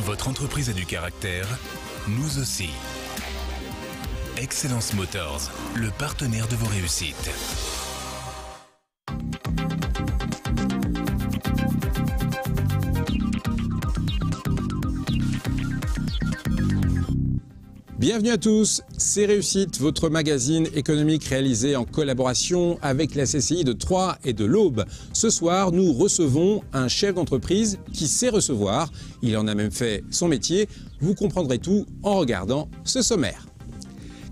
Votre entreprise a du caractère, nous aussi. Excellence Motors, le partenaire de vos réussites. Bienvenue à tous, c'est Réussite, votre magazine économique réalisé en collaboration avec la CCI de Troyes et de l'Aube. Ce soir, nous recevons un chef d'entreprise qui sait recevoir. Il en a même fait son métier. Vous comprendrez tout en regardant ce sommaire.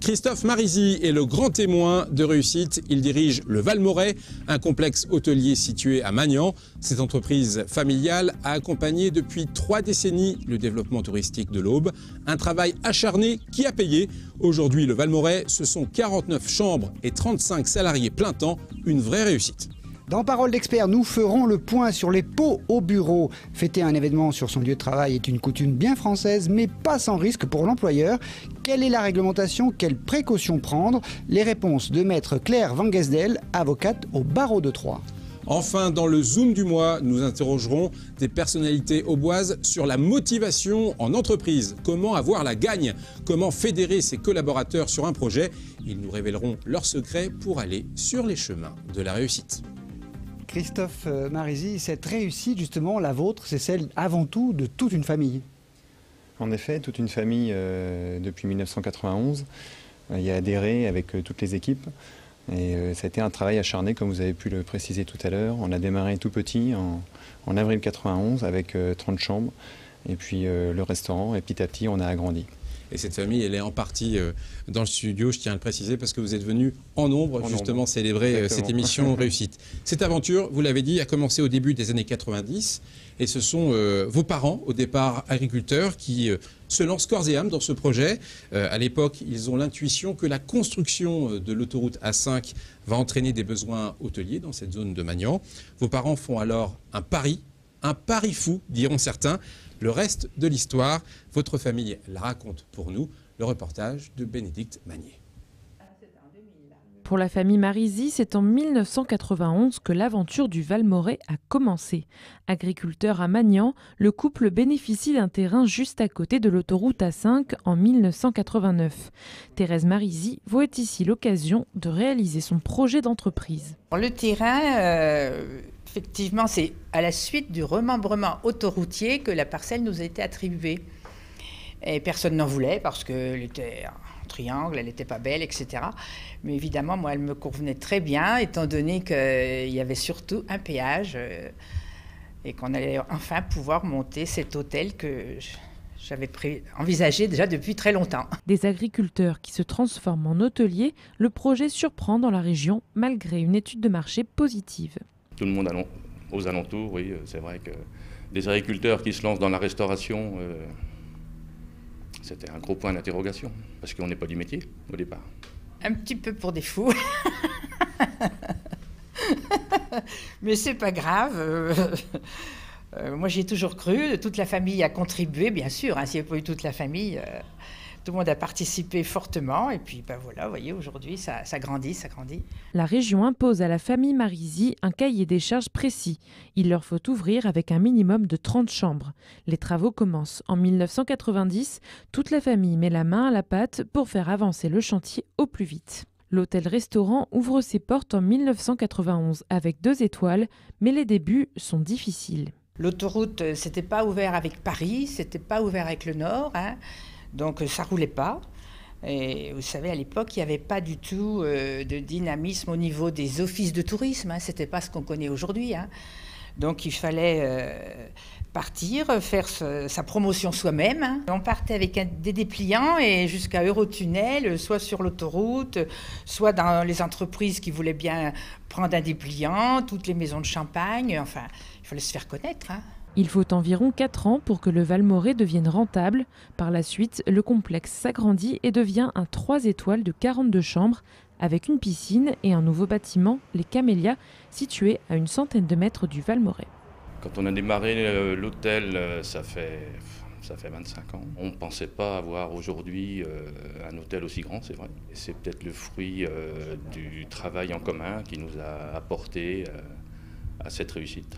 Christophe Marizzi est le grand témoin de réussite. Il dirige le Valmorais, un complexe hôtelier situé à Magnan. Cette entreprise familiale a accompagné depuis 3 décennies le développement touristique de l'Aube. Un travail acharné qui a payé. Aujourd'hui, le Valmorais, ce sont 49 chambres et 35 salariés plein temps. Une vraie réussite. Dans Parole d'expert, nous ferons le point sur les pots au bureau. Fêter un événement sur son lieu de travail est une coutume bien française, mais pas sans risque pour l'employeur. Quelle est la réglementation? Quelles précautions prendre? Les réponses de maître Claire Van Gesdel, avocate au barreau de Troyes. Enfin, dans le Zoom du mois, nous interrogerons des personnalités auboises sur la motivation en entreprise. Comment avoir la gagne? Comment fédérer ses collaborateurs sur un projet? Ils nous révéleront leurs secrets pour aller sur les chemins de la réussite. Christophe Marizzi, cette réussite, justement, la vôtre, c'est celle avant tout de toute une famille. En effet, toute une famille depuis 1991 y a adhéré avec toutes les équipes. Et ça a été un travail acharné, comme vous avez pu le préciser tout à l'heure. On a démarré tout petit en avril 91 avec 30 chambres et puis le restaurant. Et petit à petit, on a agrandi. Et cette famille, elle est en partie dans le studio, je tiens à le préciser, parce que vous êtes venus en nombre, justement, célébrer cette émission Réussite. Cette aventure, vous l'avez dit, a commencé au début des années 90. Et ce sont vos parents, au départ agriculteurs, qui se lancent corps et âme dans ce projet. À l'époque, ils ont l'intuition que la construction de l'autoroute A5 va entraîner des besoins hôteliers dans cette zone de Magnan. Vos parents font alors un pari fou, diront certains. Le reste de l'histoire, votre famille la raconte pour nous. Le reportage de Bénédicte Magnier. Pour la famille Marizzi, c'est en 1991 que l'aventure du Valmorais a commencé. Agriculteur à Magnan, le couple bénéficie d'un terrain juste à côté de l'autoroute A5 en 1989. Thérèse Marizzi voit ici l'occasion de réaliser son projet d'entreprise. Le terrain, effectivement, c'est à la suite du remembrement autoroutier que la parcelle nous a été attribuée. Et personne n'en voulait parce qu'elle était en triangle, elle n'était pas belle, etc. Mais évidemment, moi, elle me convenait très bien, étant donné qu'il y avait surtout un péage et qu'on allait enfin pouvoir monter cet hôtel que j'avais envisagé déjà depuis très longtemps. Des agriculteurs qui se transforment en hôteliers, le projet surprend dans la région malgré une étude de marché positive. Tout le monde aux alentours, oui, c'est vrai que des agriculteurs qui se lancent dans la restauration, c'était un gros point d'interrogation, parce qu'on n'est pas du métier au départ. Un petit peu pour des fous. Mais c'est pas grave. Moi, j'y ai toujours cru. Toute la famille a contribué, bien sûr. S'il n'y avait pas eu toute la famille, tout le monde a participé fortement. Et puis, voilà, vous voyez, aujourd'hui, ça grandit, ça grandit. La région impose à la famille Marizzi un cahier des charges précis. Il leur faut ouvrir avec un minimum de 30 chambres. Les travaux commencent en 1990. Toute la famille met la main à la pâte pour faire avancer le chantier au plus vite. L'hôtel-restaurant ouvre ses portes en 1991 avec 2 étoiles, mais les débuts sont difficiles. L'autoroute, c'était pas ouvert avec Paris, c'était pas ouvert avec le Nord, donc ça roulait pas. Et vous savez, à l'époque, il n'y avait pas du tout de dynamisme au niveau des offices de tourisme, c'était pas ce qu'on connaît aujourd'hui. Donc il fallait partir, faire sa promotion soi-même. On partait avec des dépliants et jusqu'à Eurotunnel, soit sur l'autoroute, soit dans les entreprises qui voulaient bien prendre un dépliant, toutes les maisons de champagne, enfin, il fallait se faire connaître. Il faut environ 4 ans pour que le Valmorais devienne rentable. Par la suite, le complexe s'agrandit et devient un 3 étoiles de 42 chambres, avec une piscine et un nouveau bâtiment, les Camélias, situé à une centaine de mètres du Valmorais. Quand on a démarré l'hôtel, ça fait 25 ans. On ne pensait pas avoir aujourd'hui un hôtel aussi grand, c'est vrai. Et c'est peut-être le fruit du travail en commun qui nous a apporté à cette réussite.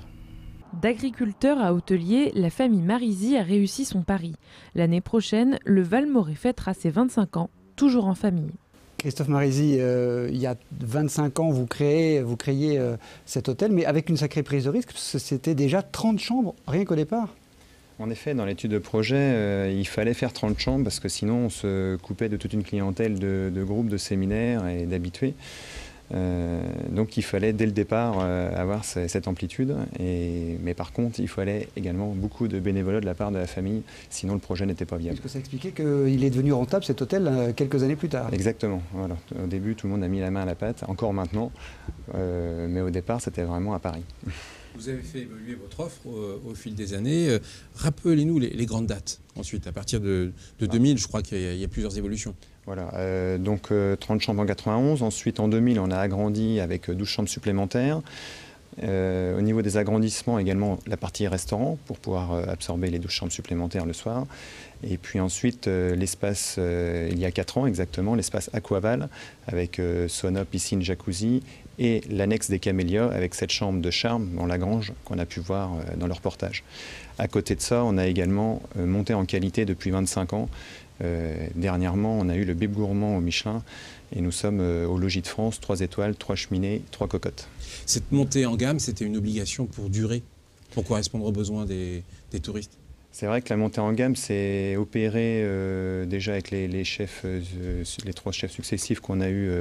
D'agriculteur à hôtelier, la famille Marizzi a réussi son pari. L'année prochaine, le Valmorais fêtera ses 25 ans, toujours en famille. Christophe Marizzi, il y a 25 ans, vous créiez cet hôtel, mais avec une sacrée prise de risque, parce que c'était déjà 30 chambres, rien qu'au départ. En effet, dans l'étude de projet, il fallait faire 30 chambres parce que sinon on se coupait de toute une clientèle de groupes, de séminaires et d'habitués. Donc il fallait dès le départ avoir cette amplitude, mais par contre il fallait également beaucoup de bénévolat de la part de la famille, sinon le projet n'était pas viable. Est-ce que ça expliquait qu'il est devenu rentable cet hôtel quelques années plus tard? Exactement, voilà. Au début tout le monde a mis la main à la pâte, encore maintenant, mais au départ c'était vraiment à Paris. Vous avez fait évoluer votre offre au fil des années. Rappelez-nous les grandes dates. Ensuite, à partir de 2000, je crois qu'il y a plusieurs évolutions. Voilà, donc 30 chambres en 91. Ensuite, en 2000, on a agrandi avec 12 chambres supplémentaires. Au niveau des agrandissements, également la partie restaurant pour pouvoir absorber les 12 chambres supplémentaires le soir. Et puis ensuite, l'espace, il y a 4 ans exactement, l'espace Aquaval avec sauna, piscine, jacuzzi et l'annexe des Camélias avec cette chambre de charme dans la grange qu'on a pu voir dans le reportage. À côté de ça, on a également monté en qualité depuis 25 ans. Dernièrement, on a eu le Bib Gourmand au Michelin et nous sommes au Logis de France, 3 étoiles, 3 cheminées, 3 cocottes. Cette montée en gamme, c'était une obligation pour durer, pour correspondre aux besoins des touristes? C'est vrai que la montée en gamme s'est opérée déjà avec les chefs, les 3 chefs successifs qu'on a eus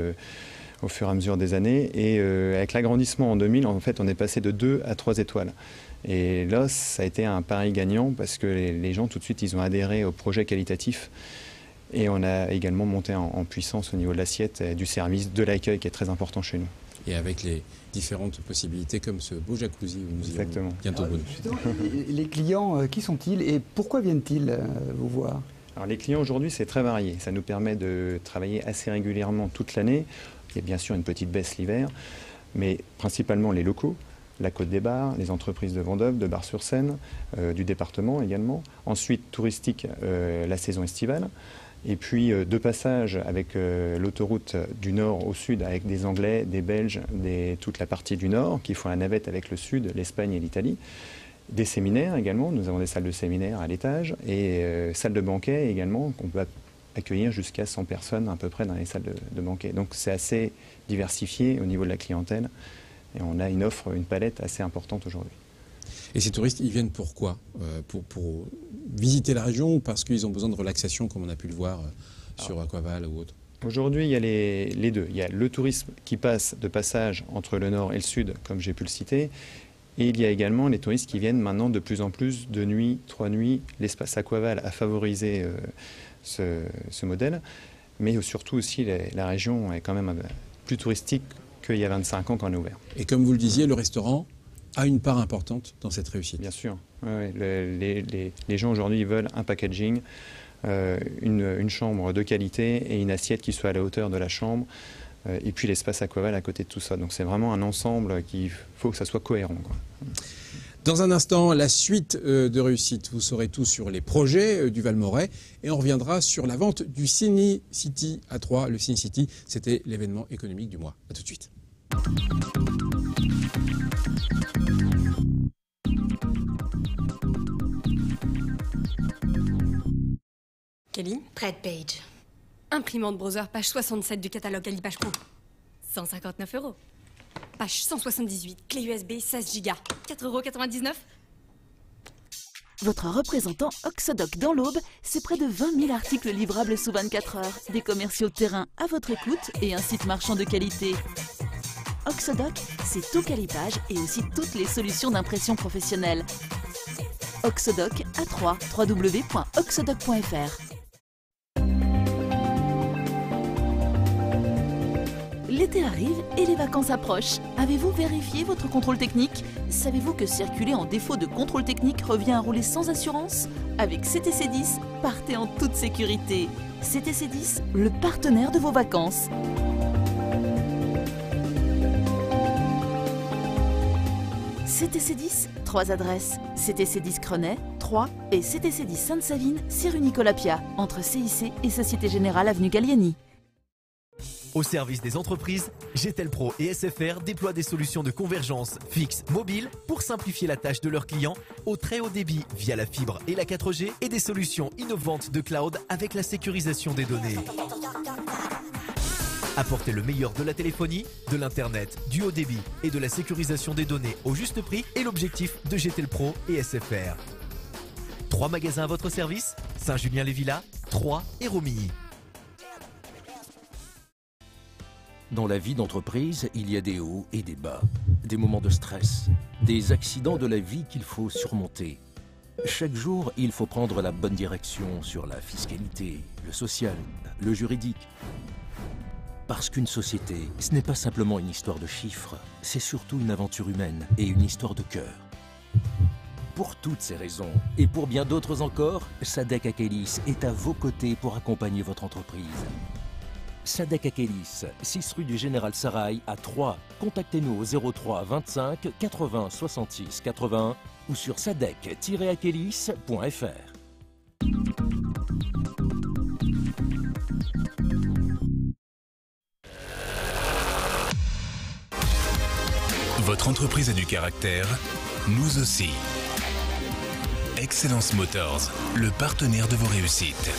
au fur et à mesure des années. Et avec l'agrandissement en 2000, en fait, on est passé de 2 à 3 étoiles. Et là, ça a été un pari gagnant parce que les gens, tout de suite, ils ont adhéré au projet qualitatif. Et on a également monté en puissance au niveau de l'assiette, du service, de l'accueil qui est très important chez nous. Et avec les différentes possibilités comme ce beau jacuzzi où nous Exactement. irons bientôt. Les clients, qui sont-ils et pourquoi viennent-ils vous voir? Alors les clients aujourd'hui, c'est très varié. Ça nous permet de travailler assez régulièrement toute l'année. Il y a bien sûr une petite baisse l'hiver, mais principalement les locaux, la Côte des Bars, les entreprises de Vendôme, de Bar-sur-Seine, du département également. Ensuite, touristique, la saison estivale. Et puis de passage avec l'autoroute du nord au sud avec des Anglais, des Belges, toute la partie du nord qui font la navette avec le sud, l'Espagne et l'Italie. Des séminaires également, nous avons des salles de séminaire à l'étage et salles de banquet également qu'on peut accueillir jusqu'à 100 personnes à peu près dans les salles de banquet. Donc c'est assez diversifié au niveau de la clientèle et on a une offre, une palette assez importante aujourd'hui. Et ces touristes, ils viennent pour quoi? Pour visiter la région ou parce qu'ils ont besoin de relaxation comme on a pu le voir sur Aquaval ou autre? Aujourd'hui, il y a les deux. Il y a le tourisme qui passe de passage entre le nord et le sud, comme j'ai pu le citer. Et il y a également les touristes qui viennent maintenant de plus en plus de nuits, 3 nuits. L'espace Aquaval a favorisé ce modèle. Mais surtout aussi, la région est quand même plus touristique qu'il y a 25 ans quand on a ouvert. Et comme vous le disiez, le restaurant a une part importante dans cette réussite. Bien sûr. Ouais, les gens aujourd'hui ils veulent un packaging, une chambre de qualité et une assiette qui soit à la hauteur de la chambre. Et puis l'espace Aquaval à côté de tout ça. Donc c'est vraiment un ensemble qu'il faut que ça soit cohérent, quoi. Dans un instant, la suite de réussite. Vous saurez tout sur les projets du Valmorais et on reviendra sur la vente du Cine City à Troyes. Le Cine City, c'était l'événement économique du mois. A tout de suite. Kelly, Prête page. imprimante browser, page 67 du catalogue Alipage Pro. 159 €. Page 178, clé USB 16 Go. 4,99 €. Votre représentant Oxodoc dans l'Aube, c'est près de 20 000 articles livrables sous 24 heures, des commerciaux de terrain à votre écoute et un site marchand de qualité. Oxodoc, c'est tout calipage et aussi toutes les solutions d'impression professionnelle. Oxodoc à Troyes, www.oxodoc.fr. L'été arrive et les vacances approchent. Avez-vous vérifié votre contrôle technique? Savez-vous que circuler en défaut de contrôle technique revient à rouler sans assurance? Avec CTC10, partez en toute sécurité. CTC10, le partenaire de vos vacances. CTC10, 3 adresses. CTC10 Crenay, 3 et CTC10 Sainte-Savine, rue Nicolas Piat, entre CIC et Société Générale avenue Gallieni. Au service des entreprises, GTL Pro et SFR déploient des solutions de convergence fixe, mobile pour simplifier la tâche de leurs clients au très haut débit via la fibre et la 4G et des solutions innovantes de cloud avec la sécurisation des données. Apportez le meilleur de la téléphonie, de l'internet, du haut débit et de la sécurisation des données au juste prix est l'objectif de GTL Pro et SFR. 3 magasins à votre service, Saint-Julien-les-Villas, Troyes et Romilly. Dans la vie d'entreprise, il y a des hauts et des bas, des moments de stress, des accidents de la vie qu'il faut surmonter. Chaque jour, il faut prendre la bonne direction sur la fiscalité, le social, le juridique. Parce qu'une société, ce n'est pas simplement une histoire de chiffres, c'est surtout une aventure humaine et une histoire de cœur. Pour toutes ces raisons, et pour bien d'autres encore, Sadek Akelis est à vos côtés pour accompagner votre entreprise. Sadek Akelis, 6 rue du Général Saraï à Troyes. Contactez-nous au 03 25 80 66 80 ou sur sadek-akelis.fr. Votre entreprise a du caractère, nous aussi. Excellence Motors, le partenaire de vos réussites.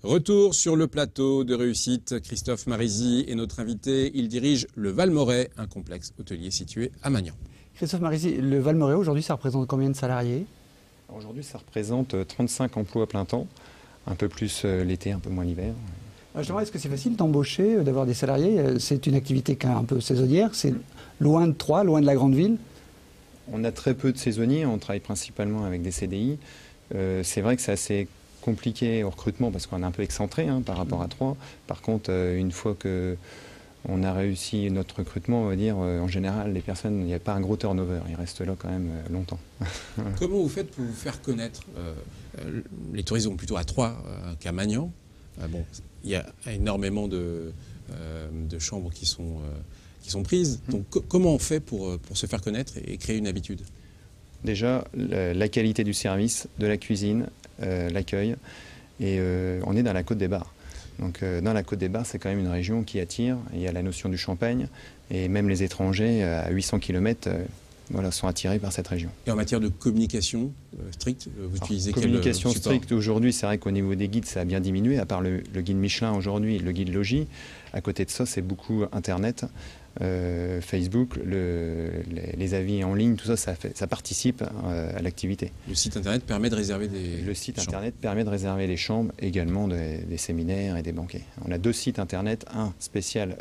Retour sur le plateau de réussite. Christophe Marizzi est notre invité. Il dirige le Valmoret, un complexe hôtelier situé à Magnan. Christophe Marizzi, le Valmoret, aujourd'hui, ça représente combien de salariés? Aujourd'hui, ça représente 35 emplois à plein temps, un peu plus l'été, un peu moins l'hiver. Justement, est-ce que c'est facile d'embaucher, d'avoir des salariés? C'est une activité qui est un peu saisonnière, c'est loin de Troyes, loin de la grande ville? On a très peu de saisonniers, on travaille principalement avec des CDI. C'est vrai que c'est assez compliqué au recrutement parce qu'on est un peu excentré par rapport à Troyes. Par contre, une fois qu'on a réussi notre recrutement, on va dire, en général, les personnes, il n'y a pas un gros turnover, ils restent là quand même longtemps. Comment vous faites pour vous faire connaître? Les touristes vont plutôt à Troyes qu'à Magnan. Bon, il y a énormément de chambres qui sont prises. Donc comment on fait pour se faire connaître et créer une habitude? Déjà, la qualité du service, de la cuisine, l'accueil. Et on est dans la Côte des Bars. Donc dans la Côte des Bars, c'est quand même une région qui attire. Il y a la notion du champagne. Et même les étrangers à 800 km sont attirés par cette région. Et en matière de communication stricte, vous utilisez quel communication support? stricte, aujourd'hui, c'est vrai qu'au niveau des guides, ça a bien diminué, à part le guide Michelin aujourd'hui, le guide Logis. À côté de ça, c'est beaucoup Internet, Facebook, les avis en ligne, tout ça, ça participe à l'activité. Le site Internet permet de réserver des Le site chambres. Internet permet de réserver les chambres, également des séminaires et des banquets. On a 2 sites Internet, un spécial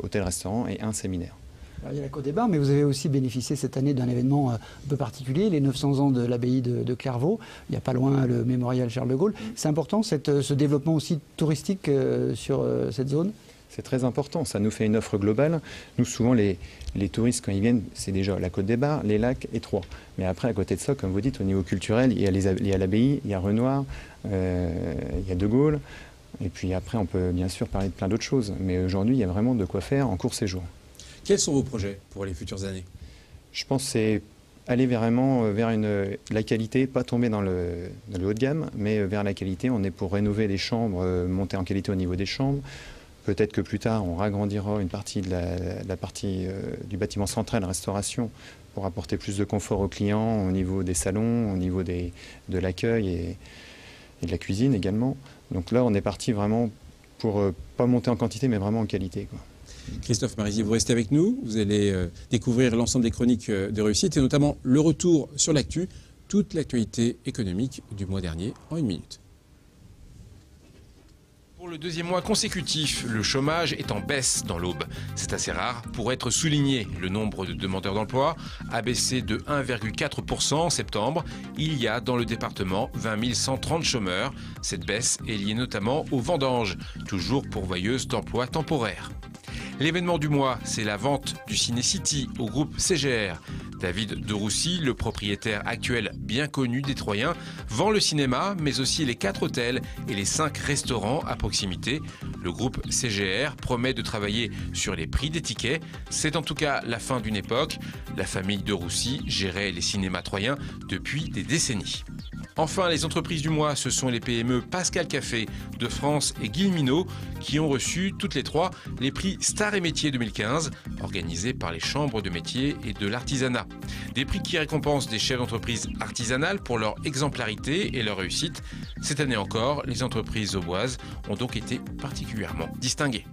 hôtel-restaurant et un séminaire. Alors, il y a la Côte des Bars, mais vous avez aussi bénéficié cette année d'un événement un peu particulier, les 900 ans de l'abbaye de Clairvaux. Il n'y a pas loin le mémorial Charles de Gaulle. C'est important ce développement aussi touristique sur cette zone? C'est très important, ça nous fait une offre globale. Nous, souvent, les touristes, quand ils viennent, c'est déjà la Côte des Bars, les lacs et Troyes. Mais après, à côté de ça, comme vous dites, au niveau culturel, il y a l'abbaye, il y a Renoir, il y a De Gaulle. Et puis après, on peut bien sûr parler de plein d'autres choses. Mais aujourd'hui, il y a vraiment de quoi faire en court séjour. Quels sont vos projets pour les futures années? Je pense que c'est aller vraiment vers la qualité, pas tomber dans le haut de gamme, mais vers la qualité. On est pour rénover les chambres, monter en qualité au niveau des chambres. Peut-être que plus tard, on ragrandira une partie de la partie du bâtiment central, restauration, pour apporter plus de confort aux clients au niveau des salons, au niveau de l'accueil et de la cuisine également. Donc là, on est parti vraiment pour pas monter en quantité, mais vraiment en qualité, quoi. Christophe Marizzi, vous restez avec nous. Vous allez découvrir l'ensemble des chroniques de réussite et notamment le retour sur l'actu, toute l'actualité économique du mois dernier en 1 minute. Pour le 2e mois consécutif, le chômage est en baisse dans l'Aube. C'est assez rare pour être souligné. Le nombre de demandeurs d'emploi a baissé de 1,4% en septembre. Il y a dans le département 20 130 chômeurs. Cette baisse est liée notamment aux vendanges, toujours pourvoyeuses d'emplois temporaires. L'événement du mois, c'est la vente du Ciné-City au groupe CGR. David de Roussy, le propriétaire actuel bien connu des Troyens, vend le cinéma, mais aussi les 4 hôtels et les 5 restaurants à proximité. Le groupe CGR promet de travailler sur les prix des tickets. C'est en tout cas la fin d'une époque. La famille de Roussy gérait les cinémas troyens depuis des décennies. Enfin, les entreprises du mois, ce sont les PME Pascal Café de France et Guillemino qui ont reçu toutes les trois les prix Stars et Métiers 2015, organisés par les chambres de métiers et de l'artisanat. Des prix qui récompensent des chefs d'entreprise artisanales pour leur exemplarité et leur réussite. Cette année encore, les entreprises auboises ont donc été particulièrement distinguées.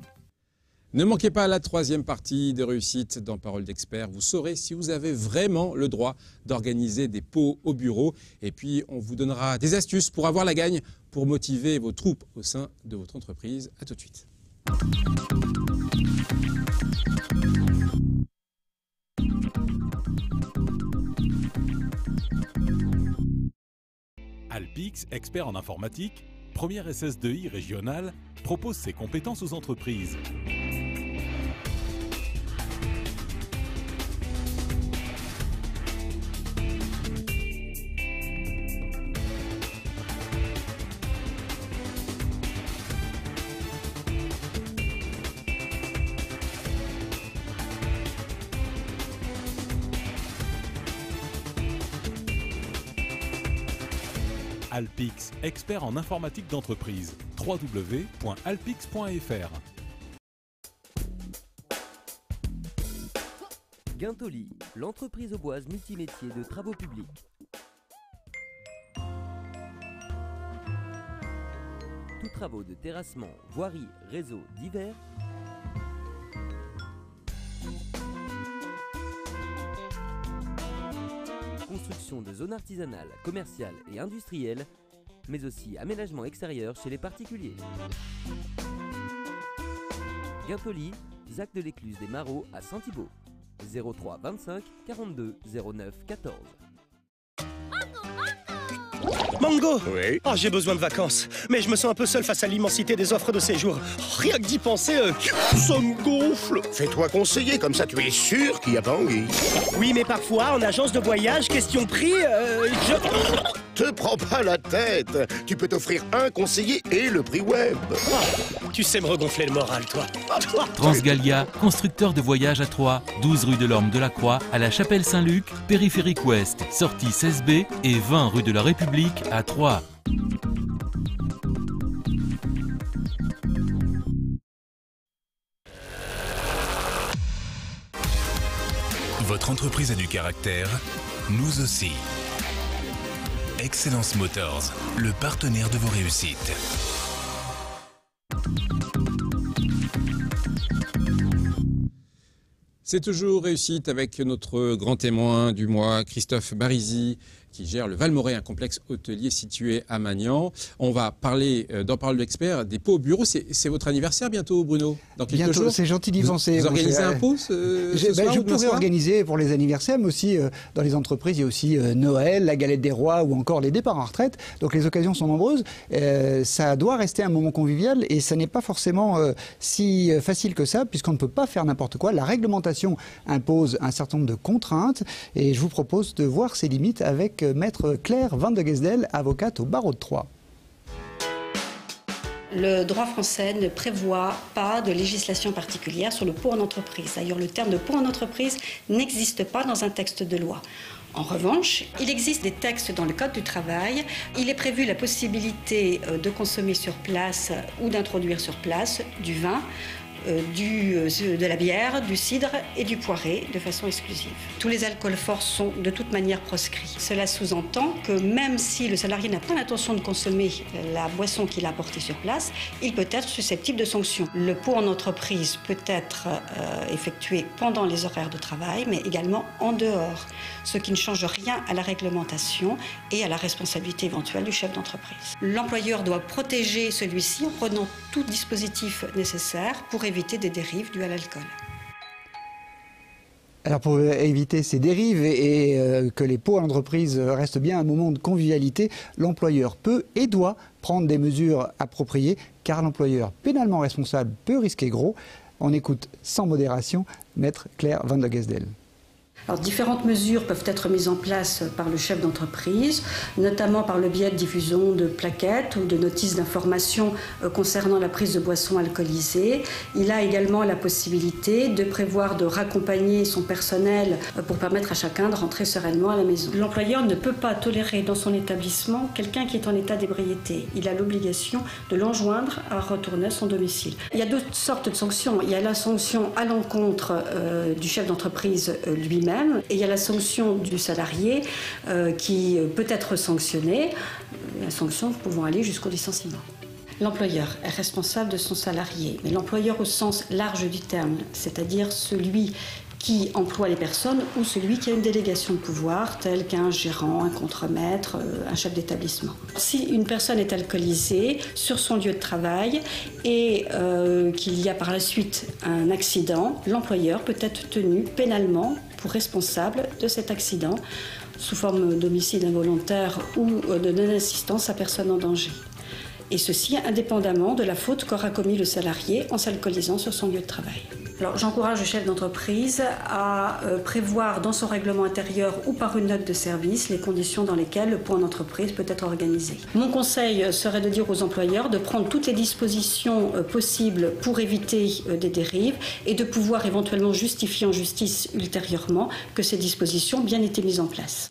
Ne manquez pas la troisième partie de réussite dans Parole d'expert. Vous saurez si vous avez vraiment le droit d'organiser des pots au bureau. Et puis, on vous donnera des astuces pour avoir la gagne, pour motiver vos troupes au sein de votre entreprise. À tout de suite. Alpix, expert en informatique, première SS2I régionale, propose ses compétences aux entreprises. Alpix, expert en informatique d'entreprise. www.alpix.fr. Guintoli, l'entreprise auboise multimétier de travaux publics. Tous travaux de terrassement, voirie, réseau divers. Construction de zones artisanales, commerciales et industrielles, mais aussi aménagement extérieur chez les particuliers. Guintoli, Zac de l'Écluse des Marauds à Saint-Thibault. 03 25 42 09 14. Mango! Oui? Oh, j'ai besoin de vacances, mais je me sens un peu seul face à l'immensité des offres de séjour. Rien que d'y penser, ça me gonfle. Fais-toi conseiller, comme ça tu es sûr qu'il n'y a pas anguille. Oui, mais parfois, en agence de voyage, question prix, Te prends pas la tête. Tu peux t'offrir un conseiller et le prix web. Oh, tu sais me regonfler le moral, toi. Transgalia, constructeur de voyage à Troyes, 12 rue de l'Orme de la Croix, à la Chapelle Saint-Luc, périphérique ouest, sortie 16B et 20 rue de la République à Troyes. Votre entreprise a du caractère, nous aussi. Excellence Motors, le partenaire de vos réussites. C'est toujours réussite avec notre grand témoin du mois, Christophe Barizzi, qui gère le Valmoret, un complexe hôtelier situé à Magnan. On va parler, dans Parole d'expert, des pots au bureau. C'est votre anniversaire bientôt, Bruno? Dans quelques jours. C'est gentil d'y penser. Vous organisez un pot ce soir, je pourrais organiser pour les anniversaires, mais aussi dans les entreprises, il y a aussi Noël, la galette des rois ou encore les départs en retraite. Donc les occasions sont nombreuses. Ça doit rester un moment convivial et ça n'est pas forcément si facile que ça, puisqu'on ne peut pas faire n'importe quoi. La réglementation impose un certain nombre de contraintes et je vous propose de voir ces limites avec Maître Claire Van de Gesdel, avocate au barreau de Troyes. Le droit français ne prévoit pas de législation particulière sur le pot en entreprise. D'ailleurs, le terme de pot en entreprise n'existe pas dans un texte de loi. En revanche, il existe des textes dans le Code du travail. Il est prévu la possibilité de consommer sur place ou d'introduire sur place du vin, de la bière, du cidre et du poiré de façon exclusive. Tous les alcools forts sont de toute manière proscrits. Cela sous-entend que même si le salarié n'a pas l'intention de consommer la boisson qu'il a apportée sur place, il peut être susceptible de sanctions. Le pot en entreprise peut être effectué pendant les horaires de travail, mais également en dehors, ce qui ne change rien à la réglementation et à la responsabilité éventuelle du chef d'entreprise. L'employeur doit protéger celui-ci en prenant tout dispositif nécessaire pour éviter des dérives dues à l'alcool. Alors pour éviter ces dérives et que les pots à l'entreprise restent bien un moment de convivialité, l'employeur peut et doit prendre des mesures appropriées, car l'employeur pénalement responsable peut risquer gros. On écoute sans modération Maître Claire Van de Gesdel. Alors, différentes mesures peuvent être mises en place par le chef d'entreprise, notamment par le biais de diffusion de plaquettes ou de notices d'information concernant la prise de boissons alcoolisées. Il a également la possibilité de prévoir de raccompagner son personnel pour permettre à chacun de rentrer sereinement à la maison. L'employeur ne peut pas tolérer dans son établissement quelqu'un qui est en état d'ébriété. Il a l'obligation de l'enjoindre à retourner à son domicile. Il y a deux sortes de sanctions. Il y a la sanction à l'encontre du chef d'entreprise lui-même, et il y a la sanction du salarié qui peut être sanctionné, la sanction pouvant aller jusqu'au licenciement. L'employeur est responsable de son salarié, mais l'employeur au sens large du terme, c'est-à-dire celui qui emploie les personnes ou celui qui a une délégation de pouvoir, tel qu'un gérant, un contremaître, un chef d'établissement. Si une personne est alcoolisée sur son lieu de travail et qu'il y a par la suite un accident, l'employeur peut être tenu pénalement pour responsable de cet accident sous forme d'homicide involontaire ou de non-assistance à personne en danger. Et ceci indépendamment de la faute qu'aura commis le salarié en s'alcoolisant sur son lieu de travail. Alors, j'encourage le chef d'entreprise à prévoir dans son règlement intérieur ou par une note de service les conditions dans lesquelles le point d'entreprise peut être organisé. Mon conseil serait de dire aux employeurs de prendre toutes les dispositions possibles pour éviter des dérives et de pouvoir éventuellement justifier en justice ultérieurement que ces dispositions ont bien été mises en place.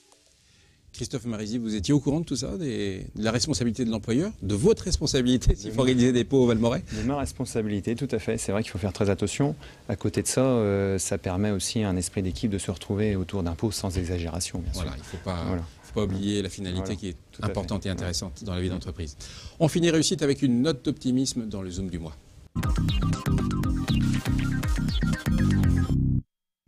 Christophe Marizzi, vous étiez au courant de tout ça, de la responsabilité de l'employeur, de votre responsabilité s'il faut organiser des pots au Valmoret? De ma responsabilité, tout à fait. C'est vrai qu'il faut faire très attention. À côté de ça, ça permet aussi à un esprit d'équipe de se retrouver autour d'un pot sans exagération, bien sûr. Voilà, il ne faut pas oublier la finalité qui est importante et intéressante dans la vie d'entreprise. On finit réussite avec une note d'optimisme dans le Zoom du mois.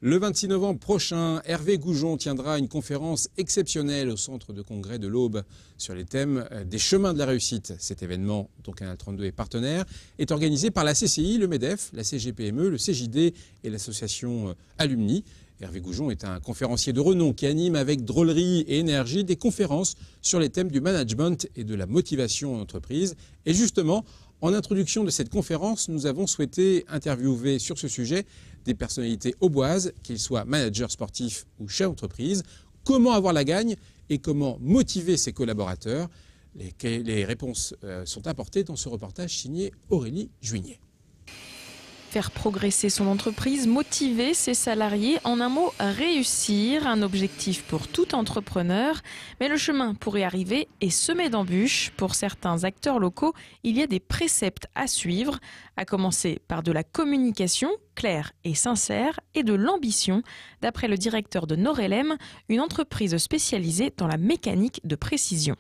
Le 26 novembre prochain, Hervé Goujon tiendra une conférence exceptionnelle au centre de congrès de l'Aube sur les thèmes des chemins de la réussite. Cet événement, dont Canal 32 est partenaire, est organisé par la CCI, le MEDEF, la CGPME, le CJD et l'association Alumni. Hervé Goujon est un conférencier de renom qui anime avec drôlerie et énergie des conférences sur les thèmes du management et de la motivation en entreprise. Et justement, en introduction de cette conférence, nous avons souhaité interviewer sur ce sujet des personnalités auboises, qu'ils soient managers sportifs ou chefs d'entreprise. Comment avoir la gagne et comment motiver ses collaborateurs? Les réponses sont apportées dans ce reportage signé Aurélie Juignet. Faire progresser son entreprise, motiver ses salariés, en un mot, réussir, un objectif pour tout entrepreneur. Mais le chemin pour y arriver est semé d'embûches. Pour certains acteurs locaux, il y a des préceptes à suivre, à commencer par de la communication claire et sincère et de l'ambition, d'après le directeur de Norelem, une entreprise spécialisée dans la mécanique de précision.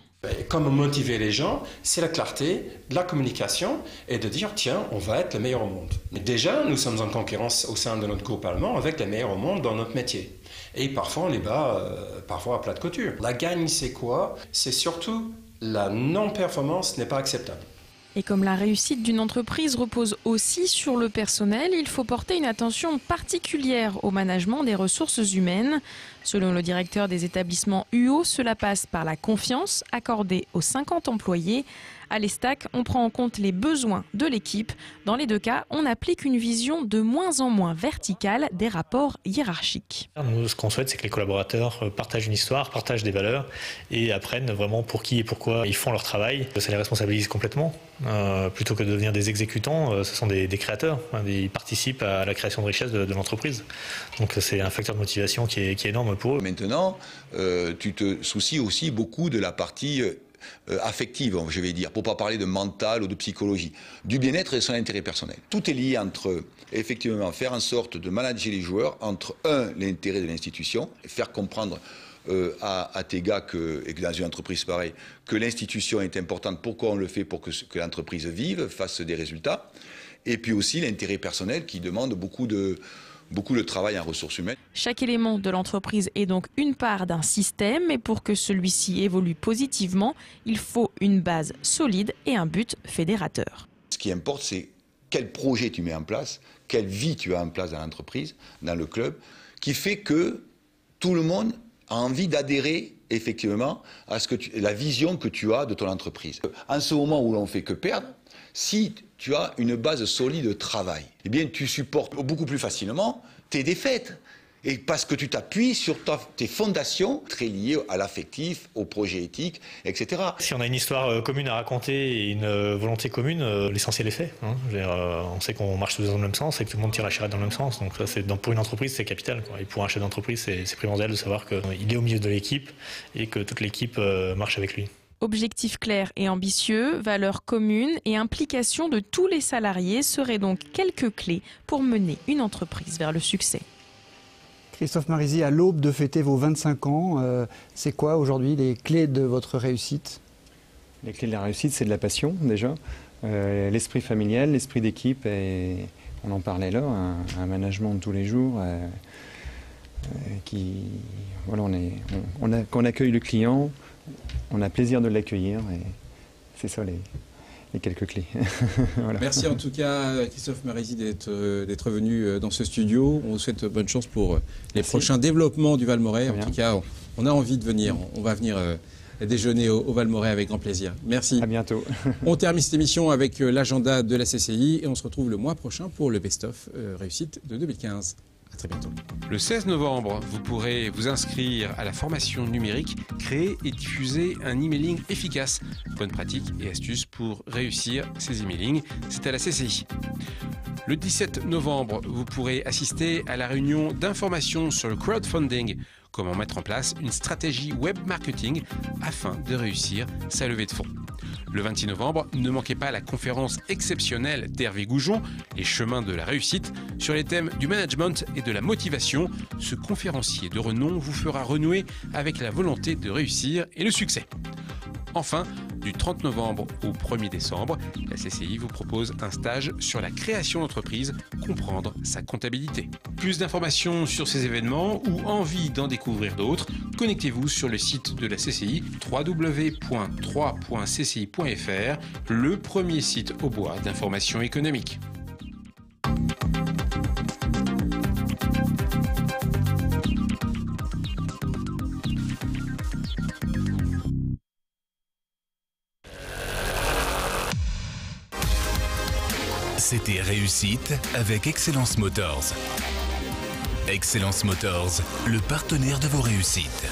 Comment motiver les gens, c'est la clarté, la communication et de dire tiens, on va être les meilleurs au monde. Mais déjà, nous sommes en concurrence au sein de notre groupe allemand avec les meilleurs au monde dans notre métier. Et parfois, on les bat parfois à plat de couture. La gagne, c'est quoi? C'est surtout la non-performance n'est pas acceptable. Et comme la réussite d'une entreprise repose aussi sur le personnel, il faut porter une attention particulière au management des ressources humaines. Selon le directeur des établissements UO, cela passe par la confiance accordée aux 50 employés. À l'Estac, on prend en compte les besoins de l'équipe. Dans les deux cas, on applique une vision de moins en moins verticale des rapports hiérarchiques. Nous, ce qu'on souhaite, c'est que les collaborateurs partagent une histoire, partagent des valeurs et apprennent vraiment pour qui et pourquoi ils font leur travail. Ça les responsabilise complètement. Plutôt que de devenir des exécutants, ce sont des créateurs. Ils participent à la création de richesse de l'entreprise. Donc c'est un facteur de motivation qui est énorme pour eux. Maintenant, tu te soucies aussi beaucoup de la partie affective, je vais dire, pour ne pas parler de mental ou de psychologie, du bien-être et son intérêt personnel. Tout est lié entre, effectivement, faire en sorte de manager les joueurs entre, l'intérêt de l'institution, faire comprendre à tes gars et que dans une entreprise pareille, que l'institution est importante, pourquoi on le fait pour que l'entreprise vive, fasse des résultats, et puis aussi l'intérêt personnel qui demande beaucoup de travail en ressources humaines. Chaque élément de l'entreprise est donc une part d'un système, et pour que celui-ci évolue positivement, il faut une base solide et un but fédérateur. Ce qui importe, c'est quel projet tu mets en place, quelle vie tu as en place dans l'entreprise, dans le club, qui fait que tout le monde a envie d'adhérer effectivement à la vision que tu as de ton entreprise. En ce moment où l'on ne fait que perdre, si tu as une base solide de travail, eh bien tu supportes beaucoup plus facilement tes défaites. Et parce que tu t'appuies sur tes fondations très liées à l'affectif, au projet éthique, etc. Si on a une histoire commune à raconter et une volonté commune, l'essentiel est fait. Hein. On sait qu'on marche tous dans le même sens et que tout le monde tire la charrette dans le même sens. Donc ça, pour une entreprise, c'est capital, quoi. Et pour un chef d'entreprise, c'est primordial de savoir qu'il est au milieu de l'équipe et que toute l'équipe marche avec lui. Objectifs clairs et ambitieux, valeurs communes et implication de tous les salariés seraient donc quelques clés pour mener une entreprise vers le succès. Christophe Marizzi, à l'aube de fêter vos 25 ans, c'est quoi aujourd'hui les clés de votre réussite? Les clés de la réussite, c'est de la passion déjà, l'esprit familial, l'esprit d'équipe, et on en parlait là, un management de tous les jours voilà, qu'on accueille le client, on a plaisir de l'accueillir, et c'est ça les quelques clés. Voilà. Merci en tout cas Christophe Marizzi d'être venu dans ce studio. On vous souhaite bonne chance pour les prochains développements du Valmorais. En tout cas, on a envie de venir. On va venir déjeuner au Valmorais avec grand plaisir. Merci. À bientôt. On termine cette émission avec l'agenda de la CCI et on se retrouve le mois prochain pour le best-of réussite de 2015. À très bientôt. Le 16 novembre, vous pourrez vous inscrire à la formation numérique, créer et diffuser un emailing efficace. Bonnes pratiques et astuces pour réussir ces emailings, c'est à la CCI. Le 17 novembre, vous pourrez assister à la réunion d'information sur le crowdfunding, comment mettre en place une stratégie web marketing afin de réussir sa levée de fonds. Le 26 novembre, ne manquez pas la conférence exceptionnelle d'Hervé Goujon, Les chemins de la réussite, sur les thèmes du management et de la motivation. Ce conférencier de renom vous fera renouer avec la volonté de réussir et le succès. Enfin, du 30 novembre au 1er décembre, la CCI vous propose un stage sur la création d'entreprise, comprendre sa comptabilité. Plus d'informations sur ces événements ou envie d'en découvrir d'autres, connectez-vous sur le site de la CCI www.3.cci.fr, le premier site au bois d'information économique. C'était Réussite avec Excellence Motors. Excellence Motors, le partenaire de vos réussites.